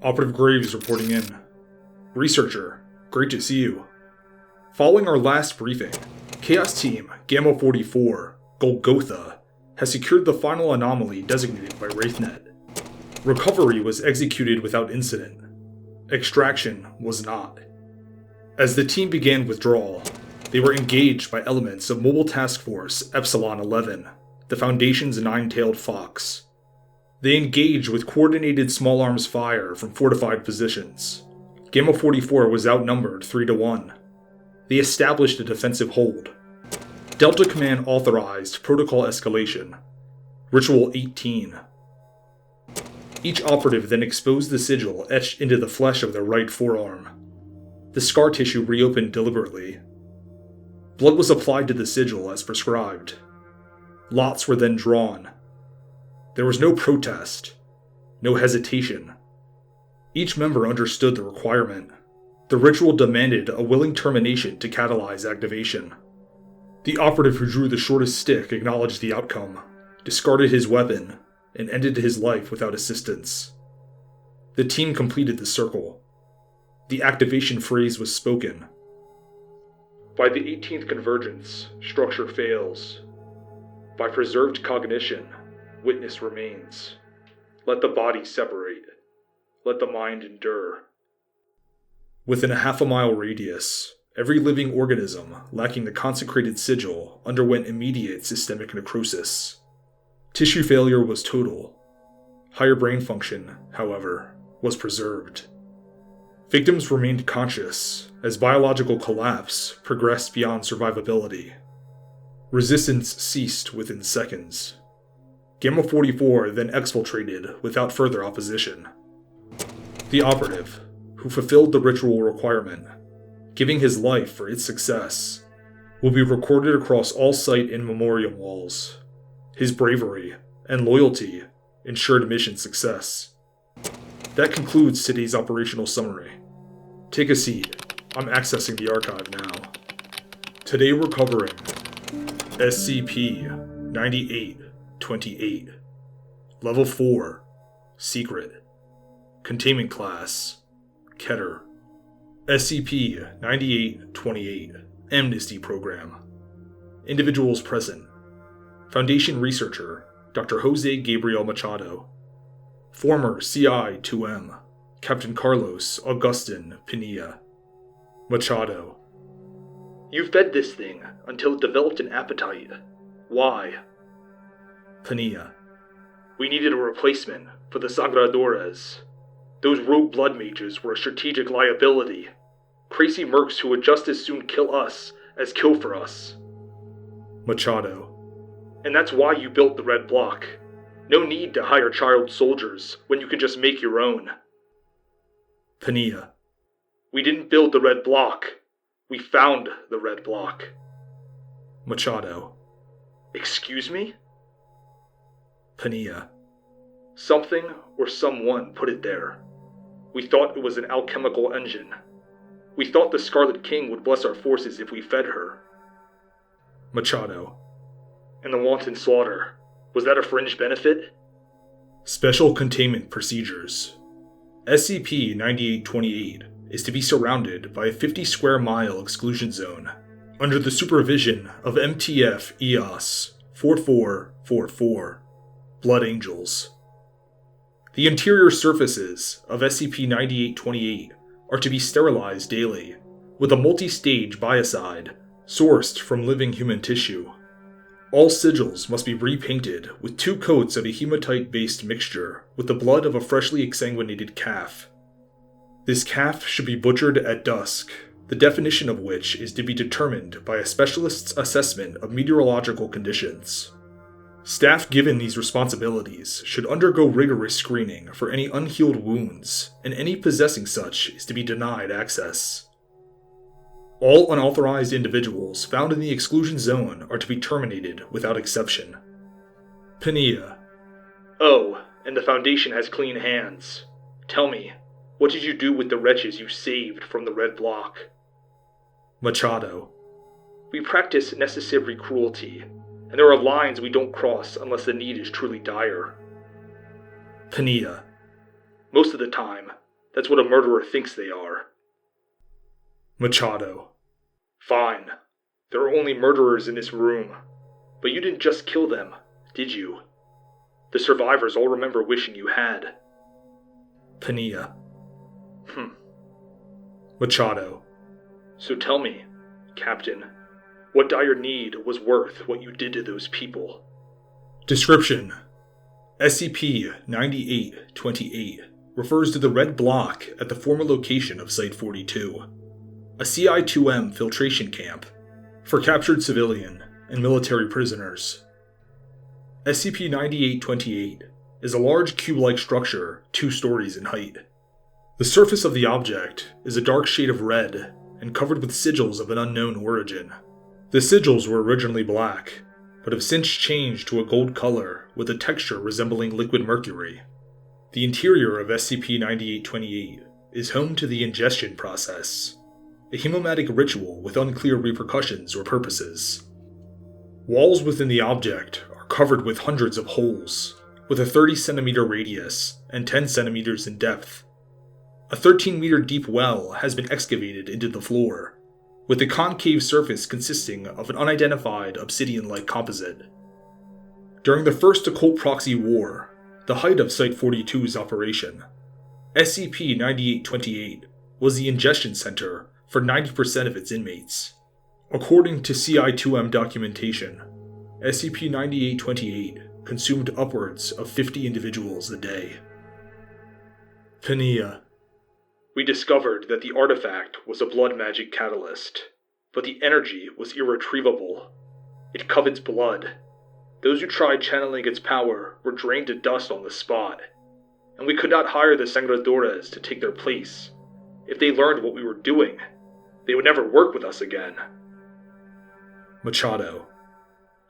Operative Graves reporting in. Researcher, great to see you. Following our last briefing, Chaos Team Gamma 44, Golgotha, has secured the final anomaly designated by WraithNet. Recovery was executed without incident. Extraction was not. As the team began withdrawal, they were engaged by elements of Mobile Task Force Epsilon 11, the Foundation's nine-tailed fox. They engaged with coordinated small arms fire from fortified positions. Gamma 44 was outnumbered 3-1. They established a defensive hold. Delta Command authorized protocol escalation. Ritual 18. Each operative then exposed the sigil etched into the flesh of their right forearm. The scar tissue reopened deliberately. Blood was applied to the sigil as prescribed. Lots were then drawn. There was no protest, no hesitation. Each member understood the requirement. The ritual demanded a willing termination to catalyze activation. The operative who drew the shortest stick acknowledged the outcome, discarded his weapon, and ended his life without assistance. The team completed the circle. The activation phrase was spoken. By the 18th convergence, structure fails. By preserved cognition, witness remains. Let the body separate. Let the mind endure. Within a half-a-mile radius, every living organism lacking the consecrated sigil underwent immediate systemic necrosis. Tissue failure was total. Higher brain function, however, was preserved. Victims remained conscious as biological collapse progressed beyond survivability. Resistance ceased within seconds. Gamma 44 then exfiltrated without further opposition. The operative, who fulfilled the ritual requirement, giving his life for its success, will be recorded across all site and memorial walls. His bravery and loyalty ensured mission success. That concludes today's operational summary. Take a seat. I'm accessing the archive now. Today we're covering SCP-9828, Level 4, Secret, Containment Class, Keter, SCP-9828, Amnesty Program, Individuals present, Foundation Researcher, Dr. Jose Gabriel Machado, Former CI-2M, Captain Carlos Augustin Pinilla. Machado: You fed this thing until it developed an appetite. Why? Pinilla: We needed a replacement for the Sagradores. Those rogue blood mages were a strategic liability. Crazy mercs who would just as soon kill us as kill for us. Machado: And that's why you built the Red Block. No need to hire child soldiers when you can just make your own. Pinilla: We didn't build the Red Block. We found the Red Block. Machado: Excuse me? Pinilla: Something or someone put it there. We thought it was an alchemical engine. We thought the Scarlet King would bless our forces if we fed her. Machado: And the wanton slaughter, was that a fringe benefit? Special Containment Procedures. SCP-9828 is to be surrounded by a 50-square-mile exclusion zone under the supervision of MTF EOS 4444, Blood Angels. The interior surfaces of SCP-9828 are to be sterilized daily, with a multi-stage biocide sourced from living human tissue. All sigils must be repainted with 2 coats of a hematite-based mixture with the blood of a freshly exsanguinated calf. This calf should be butchered at dusk, the definition of which is to be determined by a specialist's assessment of meteorological conditions. Staff given these responsibilities should undergo rigorous screening for any unhealed wounds, and any possessing such is to be denied access. All unauthorized individuals found in the exclusion zone are to be terminated without exception. Pinilla: Oh, and the Foundation has clean hands. Tell me, what did you do with the wretches you saved from the Red Block? Machado: We practice necessary cruelty, and there are lines we don't cross unless the need is truly dire. Pinilla: Most of the time, That's what a murderer thinks they are. Machado. Fine. There are only murderers in this room. But you didn't just kill them, did you? The survivors all remember wishing you had. Pinilla. Machado. So tell me, Captain, what dire need was worth what you did to those people? Description: SCP-9828 refers to the red block at the former location of Site-42, a CI-2M filtration camp for captured civilian and military prisoners. SCP-9828 is a large cube-like structure 2 stories in height. The surface of the object is a dark shade of red and covered with sigils of an unknown origin. The sigils were originally black, but have since changed to a gold color with a texture resembling liquid mercury. The interior of SCP-9828 is home to the ingestion process, a hemomantic ritual with unclear repercussions or purposes. Walls within the object are covered with hundreds of holes, with a 30-centimeter radius and 10 centimeters in depth. A 13-meter deep well has been excavated into the floor, with the concave surface consisting of an unidentified obsidian-like composite. During the first Occult Proxy War, the height of Site-42's operation, SCP-9828 was the ingestion center for 90% of its inmates. According to CI-2M documentation, SCP-9828 consumed upwards of 50 individuals a day. Pinilla. We discovered that the artifact was a blood magic catalyst, but the energy was irretrievable. It covets blood. Those who tried channeling its power were drained to dust on the spot, and we could not hire the Sangradores to take their place. If they learned what we were doing, they would never work with us again. Machado.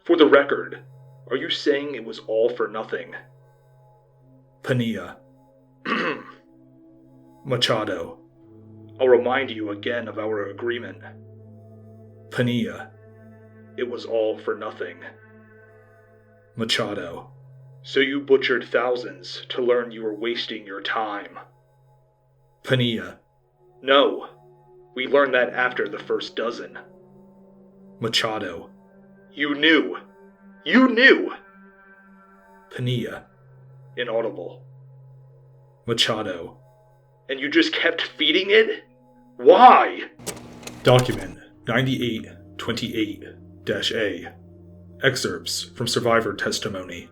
For the record, are you saying it was all for nothing? Pinilla. Machado. I'll remind you again of our agreement. Pinilla. It was all for nothing. Machado. So you butchered thousands to learn you were wasting your time. Pinilla. No. We learned that after the first dozen. Machado. You knew. You knew! Pinilla. Inaudible. Machado. And you just kept feeding it? Why? Document 9828-A. Excerpts from Survivor Testimony.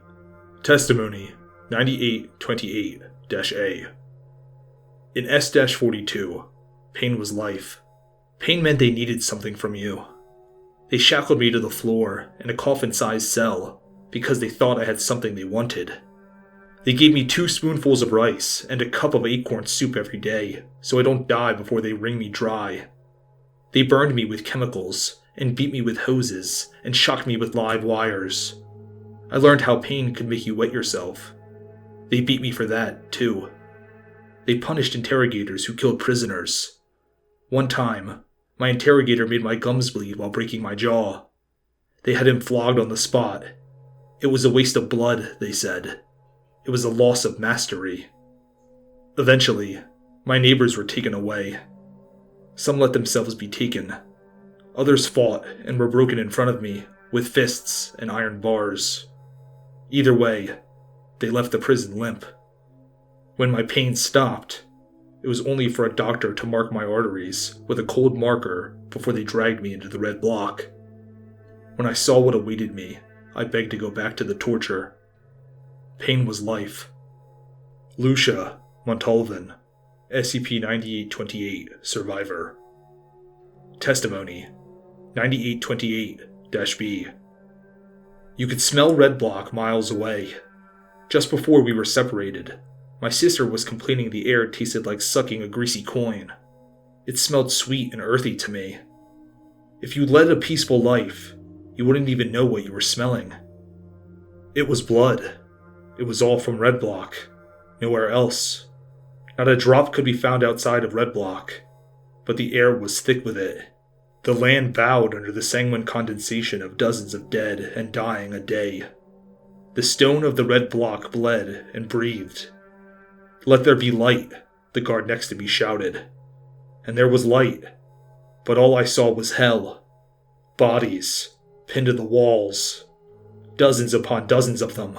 Testimony 9828-A. In S-42, pain was life. Pain meant they needed something from you. They shackled me to the floor in a coffin-sized cell because they thought I had something they wanted. They gave me 2 spoonfuls of rice and a cup of acorn soup every day so I don't die before they wring me dry. They burned me with chemicals and beat me with hoses and shocked me with live wires. I learned how pain could make you wet yourself. They beat me for that, too. They punished interrogators who killed prisoners. One time, my interrogator made my gums bleed while breaking my jaw. They had him flogged on the spot. It was a waste of blood, they said. It was a loss of mastery. Eventually, my neighbors were taken away. Some let themselves be taken. Others fought and were broken in front of me with fists and iron bars. Either way, they left the prison limp. When my pain stopped, it was only for a doctor to mark my arteries with a cold marker before they dragged me into the red block. When I saw what awaited me, I begged to go back to the torture. Pain was life. Lucia Montalvan, SCP-9828 Survivor. Testimony 9828-B. You could smell red block miles away. Just before we were separated, my sister was complaining the air tasted like sucking a greasy coin. It smelled sweet and earthy to me. If you led a peaceful life, you wouldn't even know what you were smelling. It was blood. It was all from Red Block. Nowhere else. Not a drop could be found outside of Red Block, but the air was thick with it. The land bowed under the sanguine condensation of dozens of dead and dying a day. The stone of the Red Block bled and breathed. Let there be light, the the guard next to me shouted. And there was light, but all I saw was hell. Bodies, pinned to the walls. Dozens upon dozens of them,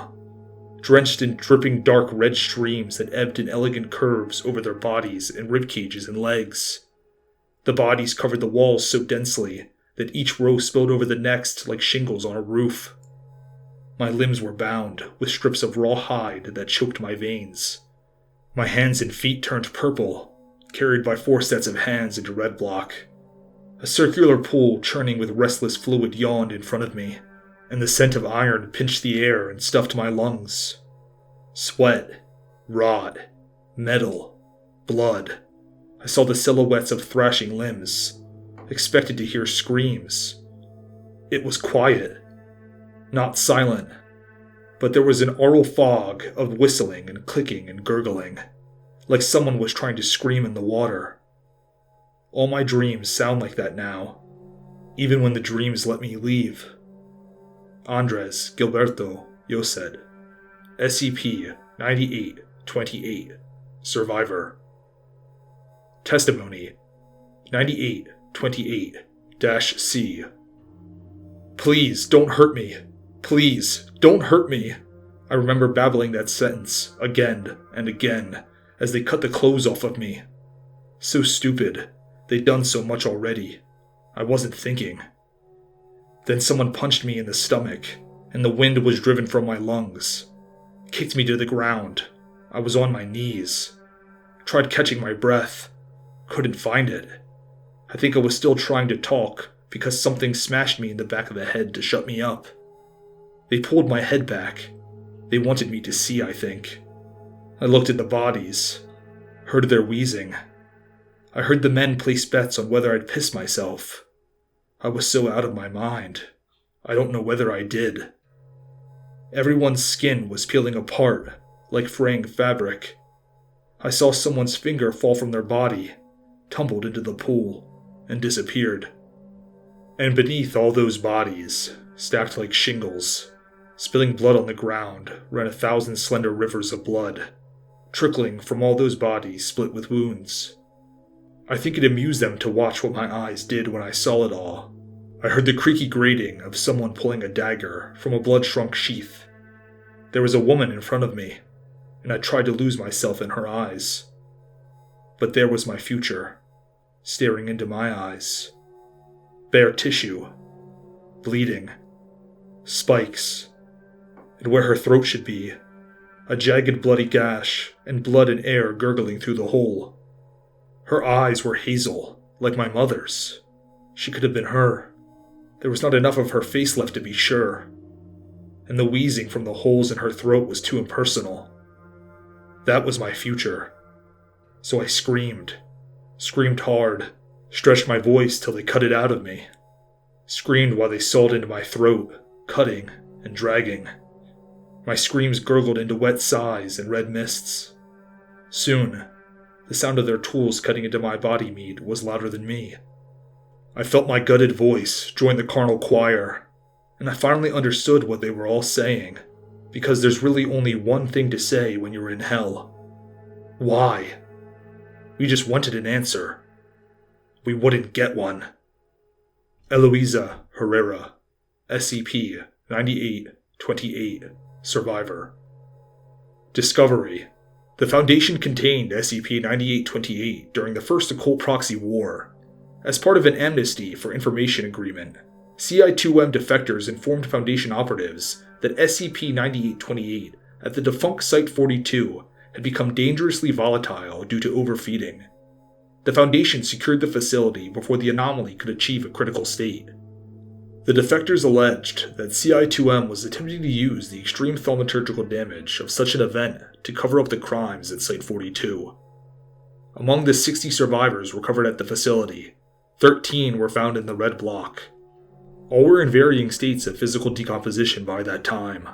drenched in dripping dark red streams that ebbed in elegant curves over their bodies and rib cages and legs. The bodies covered the walls so densely that each row spilled over the next like shingles on a roof. My limbs were bound with strips of raw hide that choked my veins. My hands and feet turned purple, carried by 4 sets of hands into red block. A circular pool churning with restless fluid yawned in front of me, and the scent of iron pinched the air and stuffed my lungs. Sweat, rot, metal, blood. I saw the silhouettes of thrashing limbs, expected to hear screams. It was quiet, not silent, but there was an aural fog of whistling and clicking and gurgling, like someone was trying to scream in the water. All my dreams sound like that now, even when the dreams let me leave. Andres Gilberto Yoset, SCP-9828, Survivor. Testimony 9828-C. Please, don't hurt me. Please, don't hurt me. I remember babbling that sentence again and again as they cut the clothes off of me. So stupid. They'd done so much already. I wasn't thinking. Then someone punched me in the stomach, and the wind was driven from my lungs. Kicked me to the ground. I was on my knees. Tried catching my breath. Couldn't find it. I think I was still trying to talk because something smashed me in the back of the head to shut me up. They pulled my head back. They wanted me to see, I think. I looked at the bodies. Heard their wheezing. I heard the men place bets on whether I'd piss myself. I was so out of my mind. I don't know whether I did. Everyone's skin was peeling apart, like fraying fabric. I saw someone's finger fall from their body, tumbled into the pool, and disappeared. And beneath all those bodies, stacked like shingles, spilling blood on the ground, ran 1,000 slender rivers of blood, trickling from all those bodies split with wounds. I think it amused them to watch what my eyes did when I saw it all. I heard the creaky grating of someone pulling a dagger from a blood-shrunk sheath. There was a woman in front of me, and I tried to lose myself in her eyes. But there was my future, staring into my eyes. Bare tissue, bleeding, spikes, and where her throat should be, a jagged bloody gash and blood and air gurgling through the hole. Her eyes were hazel, like my mother's. She could have been her. There was not enough of her face left to be sure, and the wheezing from the holes in her throat was too impersonal. That was my future. So I screamed hard, stretched my voice till they cut it out of me. Screamed while they sawed into my throat, cutting and dragging. My screams gurgled into wet sighs and red mists. Soon, the sound of their tools cutting into my body meat was louder than me. I felt my gutted voice join the carnal choir, and I finally understood what they were all saying, because there's really only one thing to say when you're in hell. Why? We just wanted an answer. We wouldn't get one. Eloisa Herrera, SCP-9828, Survivor. Discovery. The Foundation contained SCP-9828 during the First Occult Proxy War. As part of an amnesty for information agreement, CI-2M defectors informed Foundation operatives that SCP-9828 at the defunct Site-42 had become dangerously volatile due to overfeeding. The Foundation secured the facility before the anomaly could achieve a critical state. The defectors alleged that CI-2M was attempting to use the extreme thaumaturgical damage of such an event to cover up the crimes at Site-42. Among the 60 survivors recovered at the facility, 13 were found in the red block. All were in varying states of physical decomposition by that time,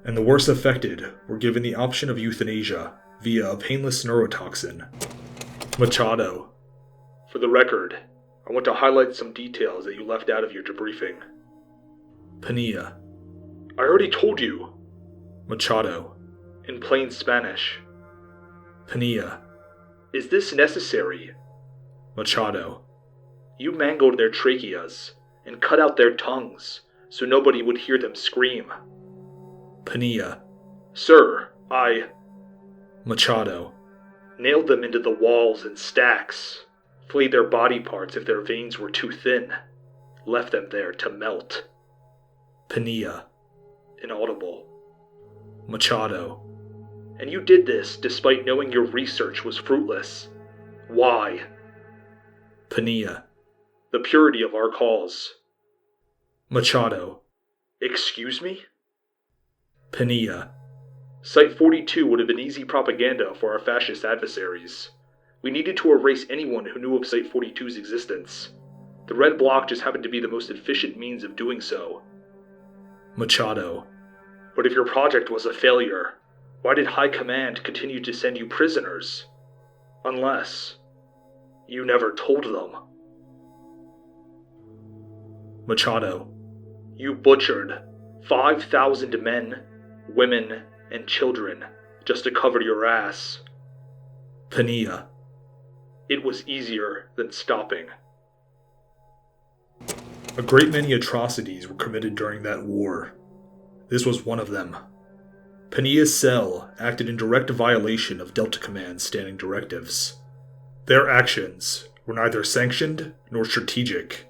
and the worst affected were given the option of euthanasia via a painless neurotoxin. Machado. For the record, I want to highlight some details that you left out of your debriefing. Pania. I already told you. Machado. In plain Spanish. Pania. Is this necessary? Machado. You mangled their tracheas and cut out their tongues so nobody would hear them scream. Pinilla. Sir, I... Machado. Nailed them into the walls in stacks, flayed their body parts if their veins were too thin, left them there to melt. Pinilla. Inaudible. Machado. And you did this despite knowing your research was fruitless. Why? Pinilla. The purity of our cause. Machado. Excuse me? Pinilla. Site-42 would have been easy propaganda for our fascist adversaries. We needed to erase anyone who knew of Site-42's existence. The Red Bloc just happened to be the most efficient means of doing so. Machado. But if your project was a failure, why did High Command continue to send you prisoners? Unless you never told them. Machado. You butchered 5,000 men, women, and children just to cover your ass. Pinilla. It was easier than stopping. A great many atrocities were committed during that war. This was one of them. Pinilla's cell acted in direct violation of Delta Command's standing directives. Their actions were neither sanctioned nor strategic.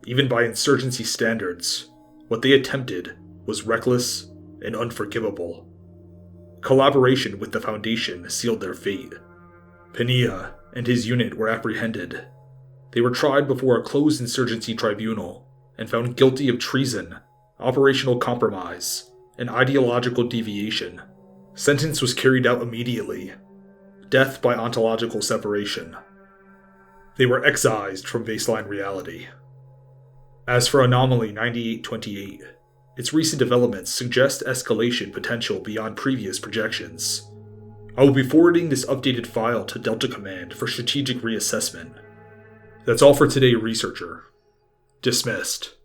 Even by insurgency standards, what they attempted was reckless and unforgivable. Collaboration with the Foundation sealed their fate. Pinilla and his unit were apprehended. They were tried before a closed insurgency tribunal and found guilty of treason, operational compromise, and ideological deviation. Sentence was carried out immediately. Death by ontological separation. They were excised from baseline reality. As for Anomaly 9828, its recent developments suggest escalation potential beyond previous projections. I will be forwarding this updated file to Delta Command for strategic reassessment. That's all for today, Researcher. Dismissed.